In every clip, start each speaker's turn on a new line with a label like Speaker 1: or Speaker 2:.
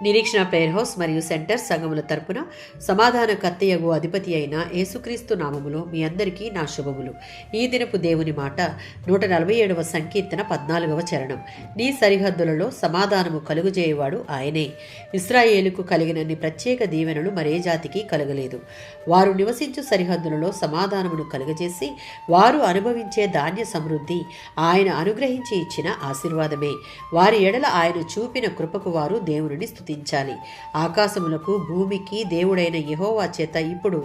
Speaker 1: నిరీక్షణ prayer house మరియు centre సంఘముల తరపున సమాధానకర్తయగు అధిపతి అయిన యేసుక్రీస్తు నామములో మీ అందరికీ నా శుభములు. ఈ దినపు దేవుని మాట 147వ సంకీర్తన 14వ చరణం. నీ సరిహద్దులలో సమాధానము కలుగుజేయవాడు ఆయనే. ఇశ్రాయేలుకు కలిగినన్ని ప్రత్యేక దీవెనలు మరే జాతికి కలగలేదు. వారు నివసించు సరిహద్దులలో సమాధానమును కలుగజేసి వారు అనుభవించే ధాన్య సమృద్ధి ఆయన అనుగ్రహించి ఇచ్చిన ఆశీర్వాదమే. వారి ఎడల ఆయన చూపిన కృపకు వారు దేవునిని స్తుతించాలి. ఆకాశములకు భూమికి దేవుడైన యెహోవా చేత ఇప్పుడు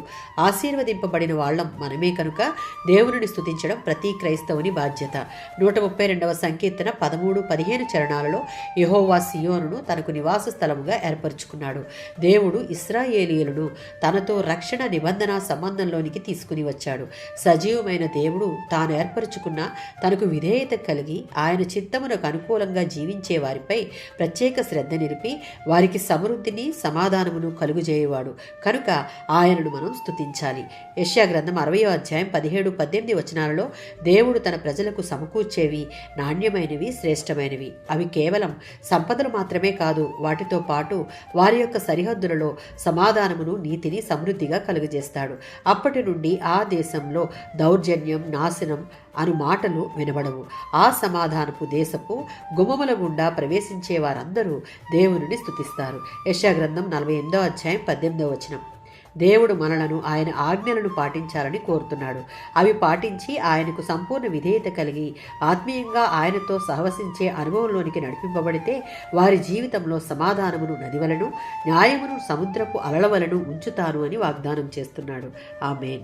Speaker 1: ఆశీర్వదింపబడిన వాళ్ళం మనమే కనుక దేవునిని స్తుతించడం ప్రతి క్రైస్తవుని బాధ్యత. 132వ సంకీర్తన 13-15 చరణాలలో యెహోవా సియోనును తనకు నివాస స్థలముగా ఏర్పరచుకున్నాడు. దేవుడు ఇశ్రాయేలీయులను తనతో రక్షణ నిబంధన సంబంధంలోనికి తీసుకుని వచ్చాడు. సజీవమైన దేవుడు తాను ఏర్పరచుకున్న తనకు విధేయత కలిగి ఆయన చిత్తమునకు అనుకూలంగా జీవించే వారిపై ప్రత్యేక శ్రద్ధ నిలిపి వారికి సమృద్ధిని సమాధానమును కలుగుజేయవాడు కనుక ఆయనను మనం స్తుతించాలి. యెషయా గ్రంథం 60వ అధ్యాయం 17-18 వచనాలలో దేవుడు తన ప్రజలకు సమకూర్చేవి నాణ్యమైనవి, శ్రేష్టమైనవి. అవి కేవలం సంపదలు మాత్రమే కాదు, వాటితో పాటు వారి యొక్క సరిహద్దులలో సమాధానమును, నీతిని సమృద్ధిగా కలుగజేస్తాడు. అప్పటి నుండి ఆ దేశంలో దౌర్జన్యం, నాశనం అను మాటలు వినబడవు. ఆ సమాధానపు దేశపు గుమ్మముల గుండా ప్రవేశించే వారందరూ దేవునిని స్తుతిస్తారు. యెషయా గ్రంథం 48వ అధ్యాయం 18వ వచనం. దేవుడు మనలను ఆయన ఆజ్ఞలను పాటించాలని కోరుతున్నాడు. అవి పాటించి ఆయనకు సంపూర్ణ విధేయత కలిగి ఆత్మీయంగా ఆయనతో సహవసించే అనుభవంలోనికి నడిపింపబడితే వారి జీవితంలో సమాధానమును నదివలను, న్యాయమును సముద్రపు అలల వలను ఉంచుతాను అని వాగ్దానం చేస్తున్నాడు. ఆమేన్.